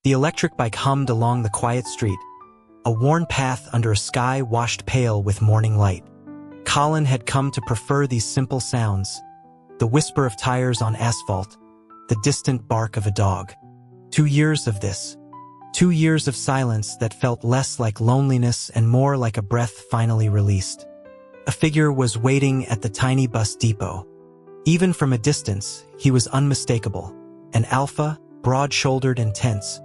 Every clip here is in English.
The electric bike hummed along the quiet street, a worn path under a sky washed pale with morning light. Colin had come to prefer these simple sounds, the whisper of tires on asphalt, the distant bark of a dog. 2 years of this. 2 years of silence that felt less like loneliness and more like a breath finally released. A figure was waiting at the tiny bus depot. Even from a distance, he was unmistakable. An alpha, broad-shouldered and tense,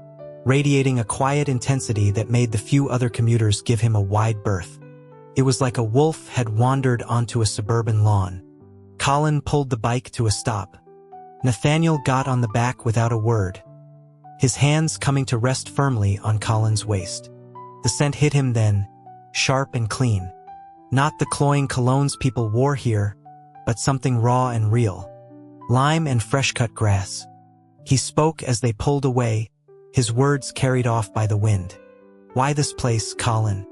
radiating a quiet intensity that made the few other commuters give him a wide berth. It was like a wolf had wandered onto a suburban lawn. Colin pulled the bike to a stop. Nathaniel got on the back without a word, his hands coming to rest firmly on Colin's waist. The scent hit him then, sharp and clean. Not the cloying colognes people wore here, but something raw and real. Lime and fresh-cut grass. He spoke as they pulled away, his words carried off by the wind. "Why this place, Colin?"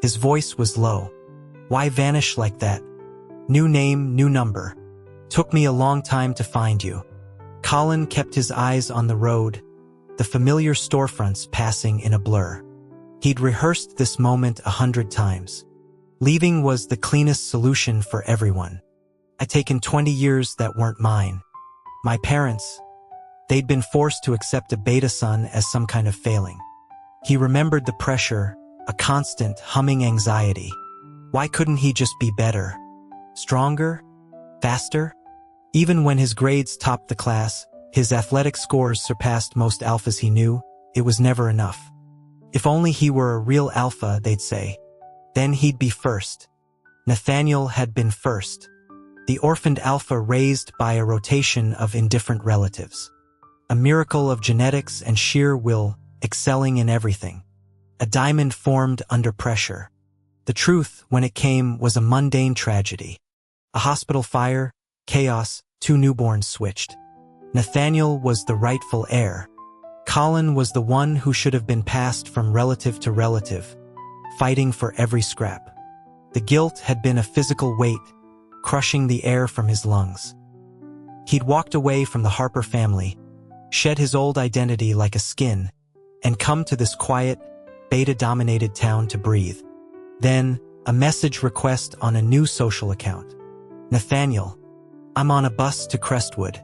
His voice was low. "Why vanish like that? New name, new number. Took me a long time to find you." Colin kept his eyes on the road, the familiar storefronts passing in a blur. He'd rehearsed this moment 100 times. Leaving was the cleanest solution for everyone. I'd taken 20 years that weren't mine. My parents, they'd been forced to accept a beta son as some kind of failing. He remembered the pressure, a constant, humming anxiety. Why couldn't he just be better? Stronger? Faster? Even when his grades topped the class, his athletic scores surpassed most alphas he knew, it was never enough. If only he were a real alpha, they'd say. Then he'd be first. Nathaniel had been first. The orphaned alpha raised by a rotation of indifferent relatives. A miracle of genetics and sheer will, excelling in everything. A diamond formed under pressure. The truth, when it came, was a mundane tragedy. A hospital fire, chaos, 2 newborns switched. Nathaniel was the rightful heir. Colin was the one who should have been passed from relative to relative, fighting for every scrap. The guilt had been a physical weight, crushing the air from his lungs. He'd walked away from the Harper family, shed his old identity like a skin, and come to this quiet, beta-dominated town to breathe. Then, a message request on a new social account. "Nathaniel, I'm on a bus to Crestwood.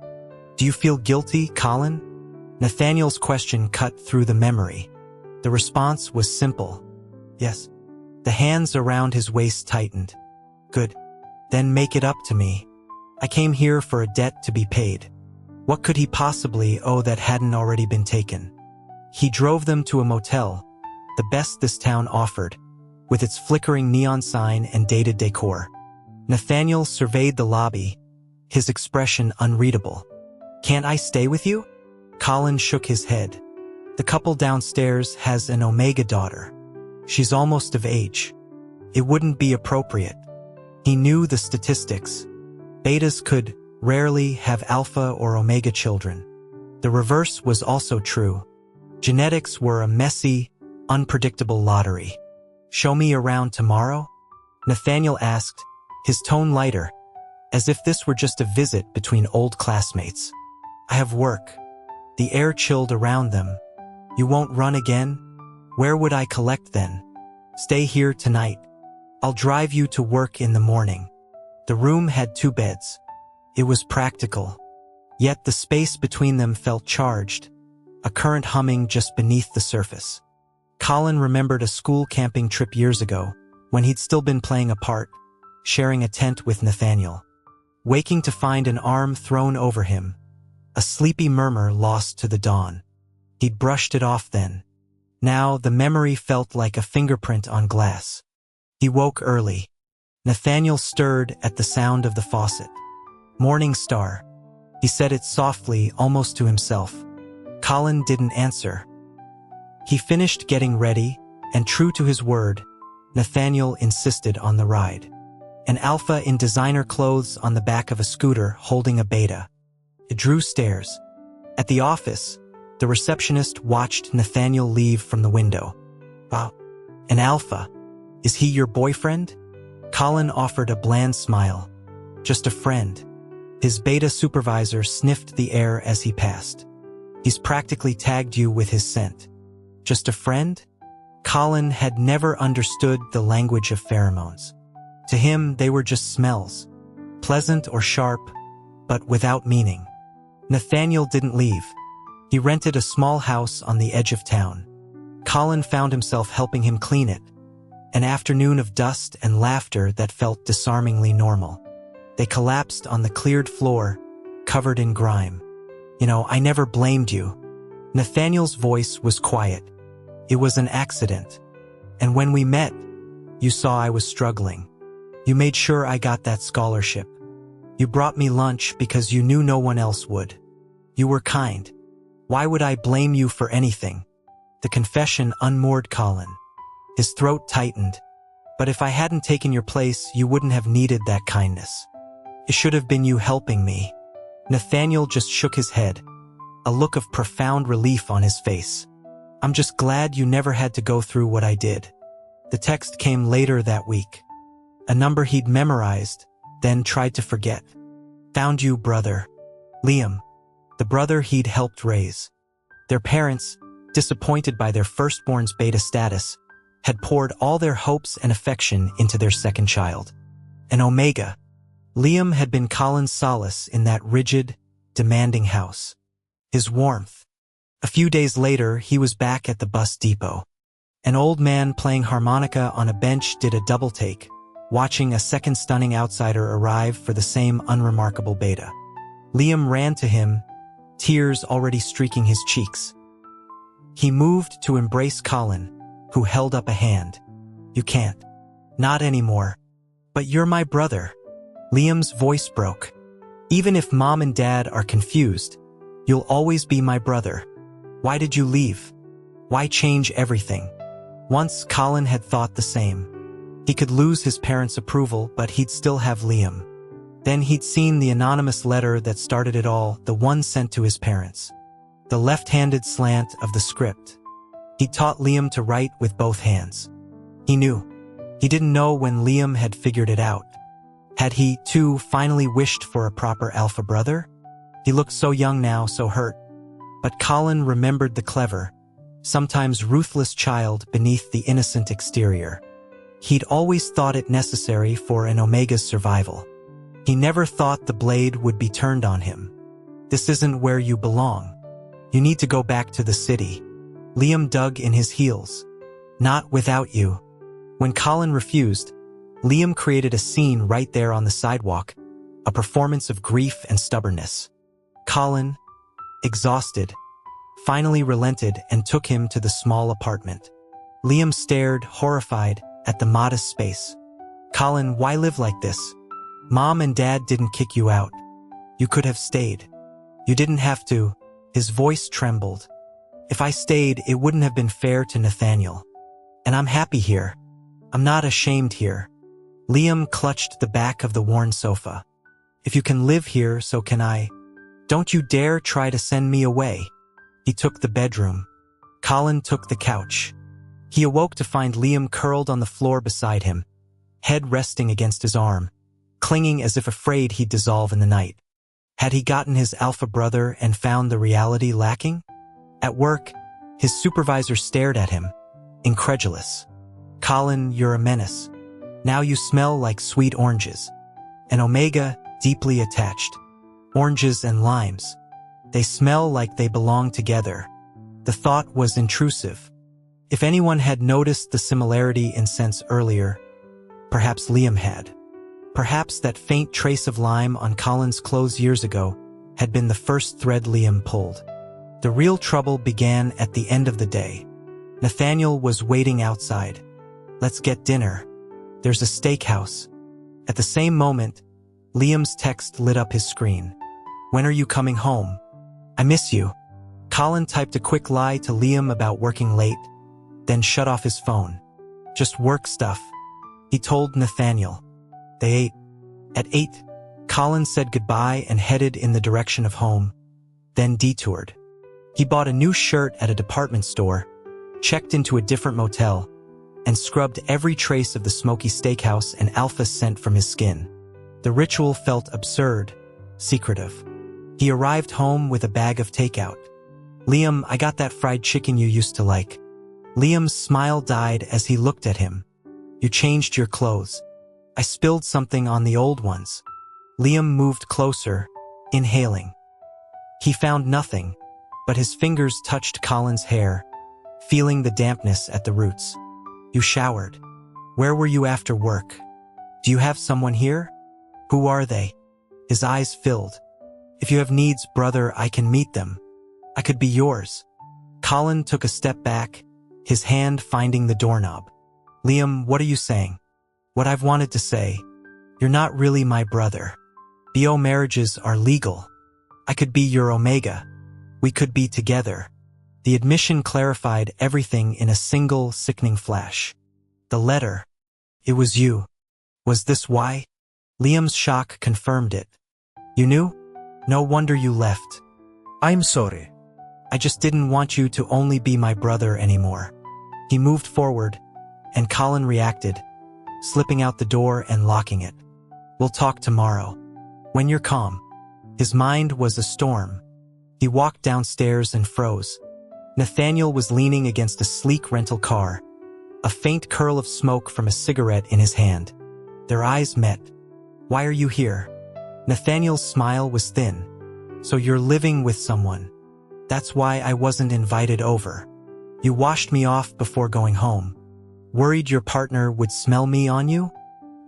Do you feel guilty, Colin?" Nathaniel's question cut through the memory. The response was simple. "Yes." The hands around his waist tightened. "Good. Then make it up to me. I came here for a debt to be paid." What could he possibly owe that hadn't already been taken? He drove them to a motel, the best this town offered, with its flickering neon sign and dated decor. Nathaniel surveyed the lobby, his expression unreadable. "Can't I stay with you?" Colin shook his head. "The couple downstairs has an Omega daughter. She's almost of age. It wouldn't be appropriate." He knew the statistics. Betas could rarely have alpha or omega children. The reverse was also true. Genetics were a messy, unpredictable lottery. "Show me around tomorrow?" Nathaniel asked, his tone lighter, as if this were just a visit between old classmates. "I have work." The air chilled around them. "You won't run again? Where would I collect then?" "Stay here tonight. I'll drive you to work in the morning." The room had 2 beds. It was practical. Yet the space between them felt charged, a current humming just beneath the surface. Colin remembered a school camping trip years ago, when he'd still been playing a part, sharing a tent with Nathaniel. Waking to find an arm thrown over him, a sleepy murmur lost to the dawn. He'd brushed it off then. Now the memory felt like a fingerprint on glass. He woke early. Nathaniel stirred at the sound of the faucet. "Morning star." He said it softly, almost to himself. Colin didn't answer. He finished getting ready, and true to his word, Nathaniel insisted on the ride. An alpha in designer clothes on the back of a scooter holding a beta. It drew stares. At the office, the receptionist watched Nathaniel leave from the window. "Wow, an alpha. Is he your boyfriend?" Colin offered a bland smile. "Just a friend." His beta supervisor sniffed the air as he passed. He's practically tagged you with his scent. Just a friend? Colin had never understood the language of pheromones. To him, they were just smells. Pleasant or sharp, but without meaning. Nathaniel didn't leave. He rented a small house on the edge of town. Colin found himself helping him clean it. An afternoon of dust and laughter that felt disarmingly normal. They collapsed on the cleared floor, covered in grime. I never blamed you. Nathaniel's voice was quiet. It was an accident. And when we met, you saw I was struggling. You made sure I got that scholarship. You brought me lunch because you knew no one else would. You were kind. Why would I blame you for anything? The confession unmoored Colin. His throat tightened. But if I hadn't taken your place, you wouldn't have needed that kindness. It should have been you helping me. Nathaniel just shook his head, a look of profound relief on his face. I'm just glad you never had to go through what I did. The text came later that week. A number he'd memorized, then tried to forget. Found you, brother. Liam, the brother he'd helped raise. Their parents, disappointed by their firstborn's beta status, had poured all their hopes and affection into their second child. An Omega. Liam had been Colin's solace in that rigid, demanding house. His warmth. A few days later, he was back at the bus depot. An old man playing harmonica on a bench did a double take, watching a second stunning outsider arrive for the same unremarkable beta. Liam ran to him, tears already streaking his cheeks. He moved to embrace Colin, who held up a hand. You can't. Not anymore. But you're my brother. Liam's voice broke. Even if Mom and Dad are confused, you'll always be my brother. Why did you leave? Why change everything? Once Colin had thought the same. He could lose his parents' approval, but he'd still have Liam. Then he'd seen the anonymous letter that started it all, the one sent to his parents. The left-handed slant of the script. He taught Liam to write with both hands. He knew. He didn't know when Liam had figured it out. Had he, too, finally wished for a proper alpha brother? He looked so young now, so hurt. But Colin remembered the clever, sometimes ruthless child beneath the innocent exterior. He'd always thought it necessary for an Omega's survival. He never thought the blade would be turned on him. This isn't where you belong. You need to go back to the city. Liam dug in his heels. Not without you. When Colin refused, Liam created a scene right there on the sidewalk, a performance of grief and stubbornness. Colin, exhausted, finally relented and took him to the small apartment. Liam stared, horrified, at the modest space. Colin, why live like this? Mom and Dad didn't kick you out. You could have stayed. You didn't have to. His voice trembled. If I stayed, it wouldn't have been fair to Nathaniel. And I'm happy here. I'm not ashamed here. Liam clutched the back of the worn sofa. If you can live here, so can I. Don't you dare try to send me away. He took the bedroom. Colin took the couch. He awoke to find Liam curled on the floor beside him, head resting against his arm, clinging as if afraid he'd dissolve in the night. Had he gotten his alpha brother and found the reality lacking? At work, his supervisor stared at him, incredulous. Colin, you're a menace. Now you smell like sweet oranges. An Omega, deeply attached. Oranges and limes. They smell like they belong together. The thought was intrusive. If anyone had noticed the similarity in scents earlier, perhaps Liam had. Perhaps that faint trace of lime on Colin's clothes years ago had been the first thread Liam pulled. The real trouble began at the end of the day. Nathaniel was waiting outside. Let's get dinner. There's a steakhouse. At the same moment, Liam's text lit up his screen. When are you coming home? I miss you. Colin typed a quick lie to Liam about working late, then shut off his phone. Just work stuff. He told Nathaniel. They ate. At 8, Colin said goodbye and headed in the direction of home, then detoured. He bought a new shirt at a department store, checked into a different motel, and scrubbed every trace of the smoky steakhouse and alpha scent from his skin. The ritual felt absurd, secretive. He arrived home with a bag of takeout. Liam, I got that fried chicken you used to like. Liam's smile died as he looked at him. You changed your clothes. I spilled something on the old ones. Liam moved closer, inhaling. He found nothing, but his fingers touched Colin's hair, feeling the dampness at the roots. You showered. Where were you after work? Do you have someone here? Who are they? His eyes filled. If you have needs, brother, I can meet them. I could be yours. Colin took a step back, his hand finding the doorknob. Liam, what are you saying? What I've wanted to say. You're not really my brother. BO marriages are legal. I could be your Omega. We could be together. The admission clarified everything in a single, sickening flash. The letter. It was you. Was this why? Liam's shock confirmed it. You knew? No wonder you left. I'm sorry. I just didn't want you to only be my brother anymore. He moved forward, and Colin reacted, slipping out the door and locking it. We'll talk tomorrow. When you're calm. His mind was a storm. He walked downstairs and froze. Nathaniel was leaning against a sleek rental car, a faint curl of smoke from a cigarette in his hand. Their eyes met. Why are you here? Nathaniel's smile was thin. So you're living with someone. That's why I wasn't invited over. You washed me off before going home. Worried your partner would smell me on you?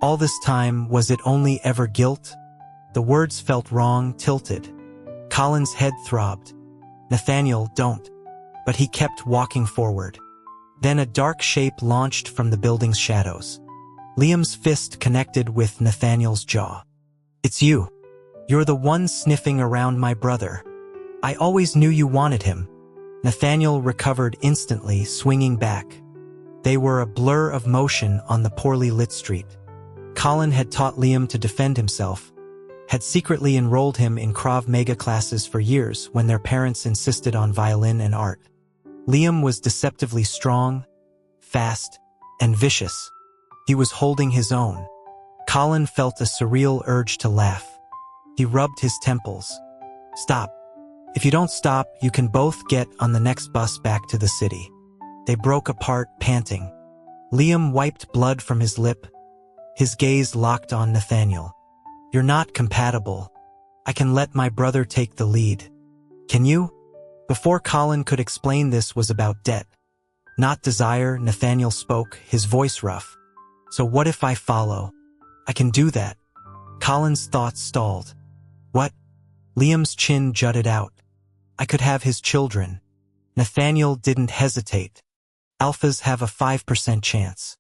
All this time, was it only ever guilt? The words felt wrong, tilted. Colin's head throbbed. Nathaniel, don't. But he kept walking forward. Then a dark shape launched from the building's shadows. Liam's fist connected with Nathaniel's jaw. It's you. You're the one sniffing around my brother. I always knew you wanted him. Nathaniel recovered instantly, swinging back. They were a blur of motion on the poorly lit street. Colin had taught Liam to defend himself, had secretly enrolled him in Krav Maga classes for years when their parents insisted on violin and art. Liam was deceptively strong, fast, and vicious. He was holding his own. Colin felt a surreal urge to laugh. He rubbed his temples. Stop. If you don't stop, you can both get on the next bus back to the city. They broke apart, panting. Liam wiped blood from his lip. His gaze locked on Nathaniel. You're not compatible. I can let my brother take the lead. Can you? Before Colin could explain, this was about debt, not desire. Nathaniel spoke, his voice rough. So what if I follow? I can do that. Colin's thoughts stalled. What? Liam's chin jutted out. I could have his children. Nathaniel didn't hesitate. Alphas have a 5% chance.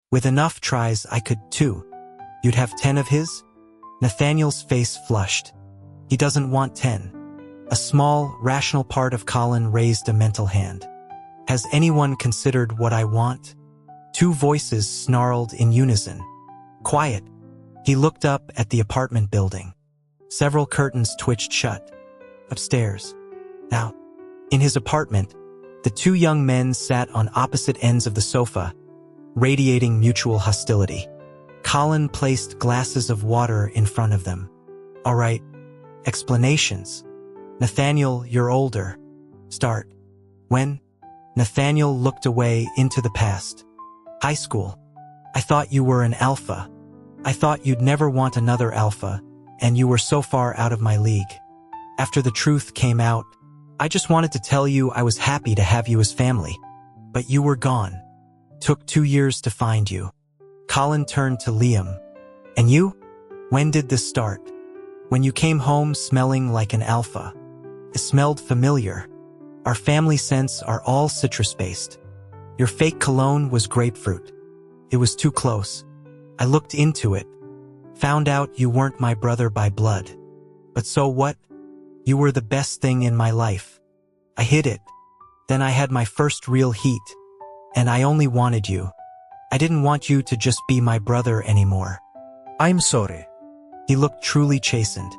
With enough tries, I could too. You'd have 10 of his? Nathaniel's face flushed. He doesn't want 10. A small, rational part of Colin raised a mental hand. Has anyone considered what I want? Two voices snarled in unison. Quiet. He looked up at the apartment building. Several curtains twitched shut. Upstairs. Now, in his apartment, the two young men sat on opposite ends of the sofa, radiating mutual hostility. Colin placed glasses of water in front of them. All right. Explanations. Nathaniel, you're older. Start. When? Nathaniel looked away into the past. High school. I thought you were an alpha. I thought you'd never want another alpha, and you were so far out of my league. After the truth came out, I just wanted to tell you I was happy to have you as family. But you were gone. Took 2 years to find you. Colin turned to Liam. And you? When did this start? When you came home smelling like an alpha. It smelled familiar. Our family scents are all citrus-based. Your fake cologne was grapefruit. It was too close. I looked into it. Found out you weren't my brother by blood. But so what? You were the best thing in my life. I hid it. Then I had my first real heat. And I only wanted you. I didn't want you to just be my brother anymore. I'm sorry. He looked truly chastened.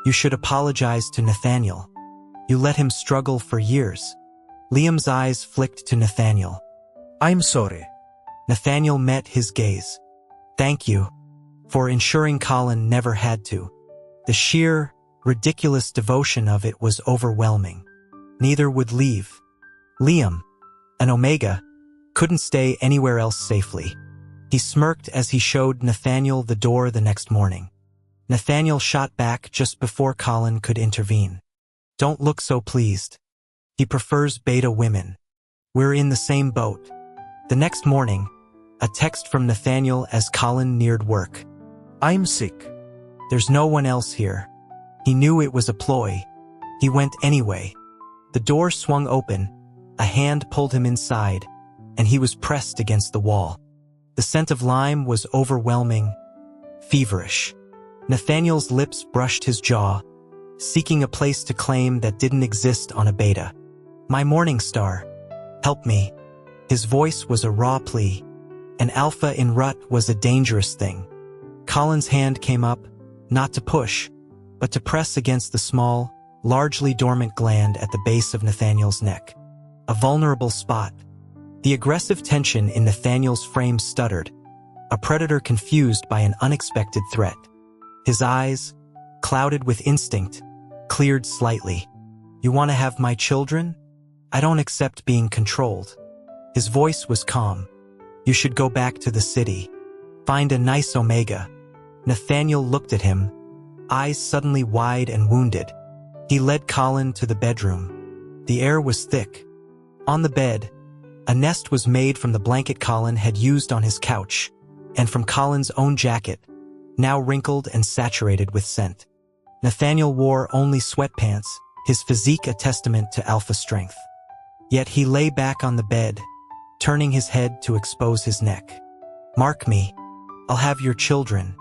You should apologize to Nathaniel. You let him struggle for years. Liam's eyes flicked to Nathaniel. I'm sorry. Nathaniel met his gaze. Thank you for ensuring Colin never had to. The sheer, ridiculous devotion of it was overwhelming. Neither would leave. Liam, an Omega, couldn't stay anywhere else safely. He smirked as he showed Nathaniel the door the next morning. Nathaniel shot back just before Colin could intervene. Don't look so pleased. He prefers beta women. We're in the same boat. The next morning, a text from Nathaniel as Colin neared work. I'm sick. There's no one else here. He knew it was a ploy. He went anyway. The door swung open, a hand pulled him inside, and he was pressed against the wall. The scent of lime was overwhelming, feverish. Nathaniel's lips brushed his jaw, seeking a place to claim that didn't exist on a beta. My morning star, help me. His voice was a raw plea. An alpha in rut was a dangerous thing. Colin's hand came up, not to push, but to press against the small, largely dormant gland at the base of Nathaniel's neck. A vulnerable spot. The aggressive tension in Nathaniel's frame stuttered, a predator confused by an unexpected threat. His eyes, clouded with instinct, cleared slightly. You want to have my children? I don't accept being controlled. His voice was calm. You should go back to the city. Find a nice Omega. Nathaniel looked at him, eyes suddenly wide and wounded. He led Colin to the bedroom. The air was thick. On the bed, a nest was made from the blanket Colin had used on his couch, and from Colin's own jacket, now wrinkled and saturated with scent. Nathaniel wore only sweatpants, his physique a testament to alpha strength. Yet he lay back on the bed, turning his head to expose his neck. Mark me. I'll have your children.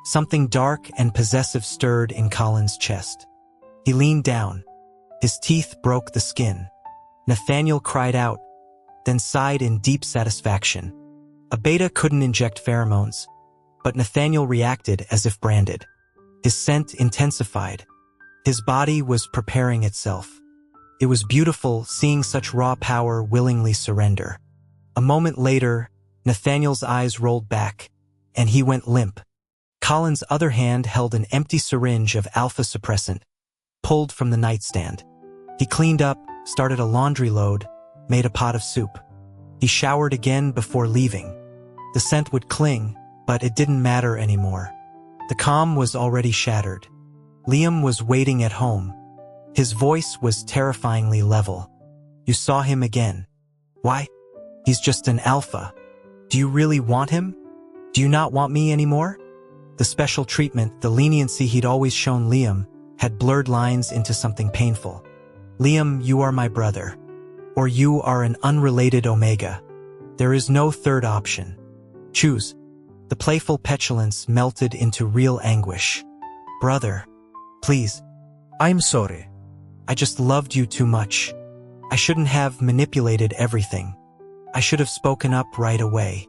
Something dark and possessive stirred in Colin's chest. He leaned down. His teeth broke the skin. Nathaniel cried out, then sighed in deep satisfaction. A beta couldn't inject pheromones, but Nathaniel reacted as if branded. His scent intensified. His body was preparing itself. It was beautiful seeing such raw power willingly surrender. A moment later, Nathaniel's eyes rolled back, and he went limp. Colin's other hand held an empty syringe of alpha suppressant, pulled from the nightstand. He cleaned up, started a laundry load, made a pot of soup. He showered again before leaving. The scent would cling, but it didn't matter anymore. The calm was already shattered. Liam was waiting at home. His voice was terrifyingly level. You saw him again. Why? He's just an alpha. Do you really want him? Do you not want me anymore? The special treatment, the leniency he'd always shown Liam, had blurred lines into something painful. Liam, you are my brother. Or you are an unrelated Omega. There is no third option. Choose. The playful petulance melted into real anguish. Brother, please. I'm sorry. I just loved you too much. I shouldn't have manipulated everything. I should have spoken up right away.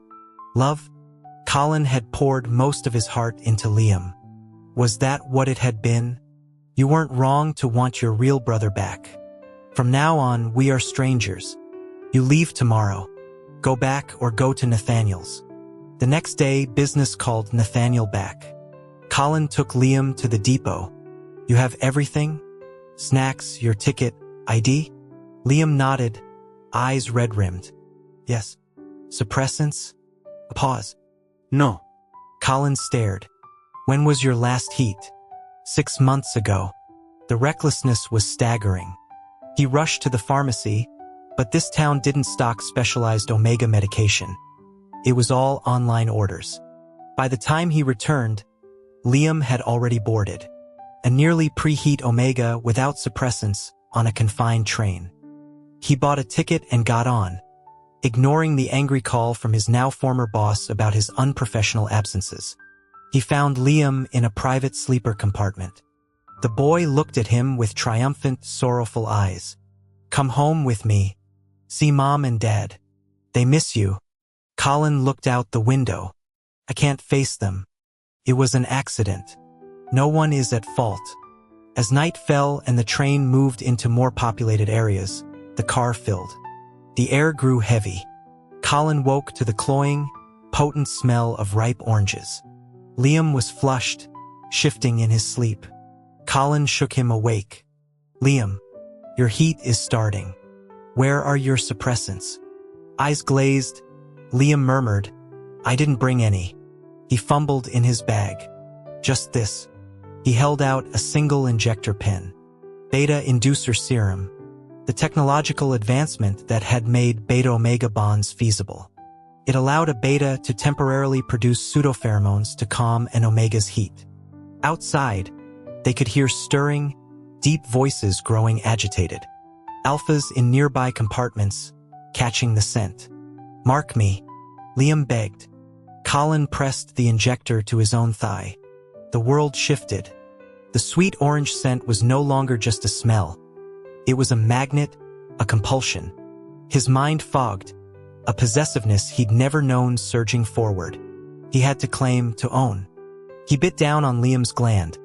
Love? Colin had poured most of his heart into Liam. Was that what it had been? You weren't wrong to want your real brother back. From now on, we are strangers. You leave tomorrow. Go back or go to Nathaniel's. The next day, business called Nathaniel back. Colin took Liam to the depot. You have everything? Snacks, your ticket, ID? Liam nodded, eyes red-rimmed. Yes. Suppressants? A pause. No. Colin stared. When was your last heat? 6 months ago. The recklessness was staggering. He rushed to the pharmacy, but this town didn't stock specialized Omega medication. It was all online orders. By the time he returned, Liam had already boarded a nearly preheat Omega without suppressants on a confined train. He bought a ticket and got on, ignoring the angry call from his now former boss about his unprofessional absences. He found Liam in a private sleeper compartment. The boy looked at him with triumphant, sorrowful eyes. Come home with me. See Mom and Dad. They miss you. Colin looked out the window. I can't face them. It was an accident. No one is at fault. As night fell and the train moved into more populated areas, the car filled. The air grew heavy. Colin woke to the cloying, potent smell of ripe oranges. Liam was flushed, shifting in his sleep. Colin shook him awake. Liam, Your heat is starting. Where are your suppressants? Eyes glazed, Liam murmured, I didn't bring any. He fumbled in his bag. Just this. He held out a single injector pen. Beta inducer serum, the technological advancement that had made beta-omega bonds feasible. It allowed a beta to temporarily produce pseudopheromones to calm an omega's heat. Outside, they could hear stirring, deep voices growing agitated. Alphas in nearby compartments, catching the scent. Mark me, Liam begged. Colin pressed the injector to his own thigh. The world shifted. The sweet orange scent was no longer just a smell. It was a magnet, a compulsion. His mind fogged, a possessiveness he'd never known surging forward. He had to claim, to own. He bit down on Liam's gland,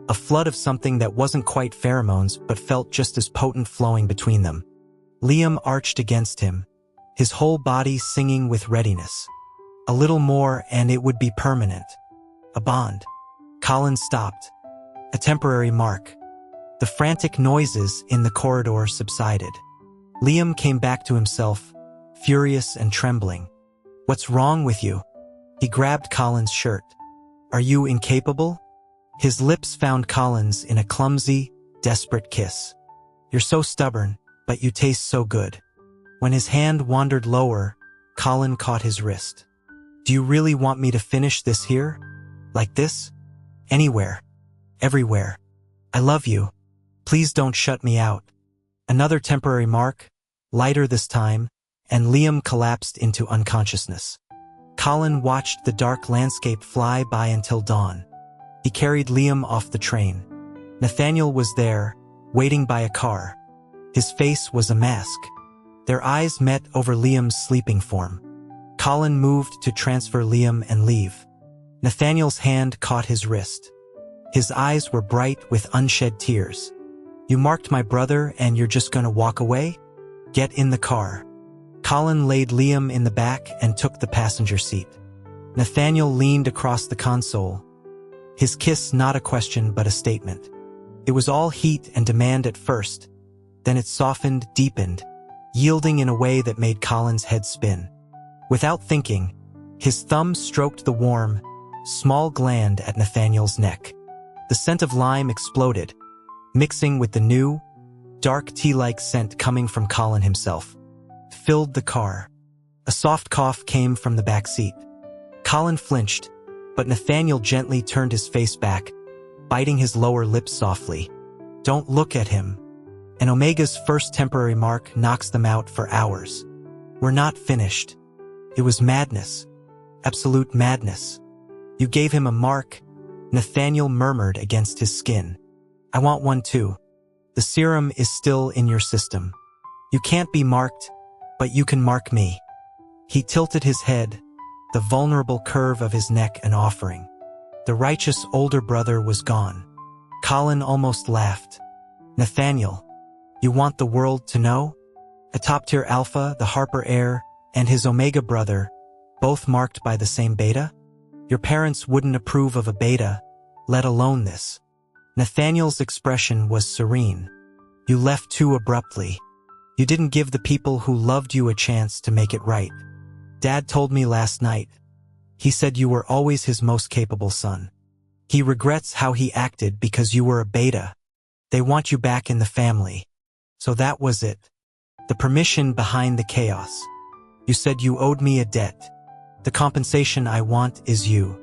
a flood of something that wasn't quite pheromones but felt just as potent flowing between them. Liam arched against him, his whole body singing with readiness. A little more and it would be permanent. A bond. Colin stopped. A temporary mark. The frantic noises in the corridor subsided. Liam came back to himself, furious and trembling. What's wrong with you? He grabbed Colin's shirt. Are you incapable? His lips found Colin's in a clumsy, desperate kiss. You're so stubborn, but you taste so good. When his hand wandered lower, Colin caught his wrist. Do you really want me to finish this here? Like this? Anywhere. Everywhere. I love you. Please don't shut me out. Another temporary mark, lighter this time, and Liam collapsed into unconsciousness. Colin watched the dark landscape fly by until dawn. He carried Liam off the train. Nathaniel was there, waiting by a car. His face was a mask. Their eyes met over Liam's sleeping form. Colin moved to transfer Liam and leave. Nathaniel's hand caught his wrist. His eyes were bright with unshed tears. You marked my brother and you're just gonna walk away? Get in the car. Colin laid Liam in the back and took the passenger seat. Nathaniel leaned across the console. His kiss not a question but a statement. It was all heat and demand at first. Then it softened, deepened, yielding in a way that made Colin's head spin. Without thinking, his thumb stroked the warm, small gland at Nathaniel's neck. The scent of lime exploded, mixing with the new, dark tea-like scent coming from Colin himself. Filled the car. A soft cough came from the back seat. Colin flinched, but Nathaniel gently turned his face back, biting his lower lip softly. Don't look at him. An Omega's first temporary mark knocks them out for hours. We're not finished. It was madness. Absolute madness. You gave him a mark, Nathaniel murmured against his skin. I want one too. The serum is still in your system. You can't be marked, but you can mark me. He tilted his head, the vulnerable curve of his neck an offering. The righteous older brother was gone. Colin almost laughed. Nathaniel, you want the world to know? A top-tier alpha, the Harper heir, and his Omega brother, both marked by the same beta? Your parents wouldn't approve of a beta, let alone this. Nathaniel's expression was serene. You left too abruptly. You didn't give the people who loved you a chance to make it right. Dad told me last night. He said you were always his most capable son. He regrets how he acted because you were a beta. They want you back in the family. So that was it. The permission behind the chaos. You said you owed me a debt. The compensation I want is you.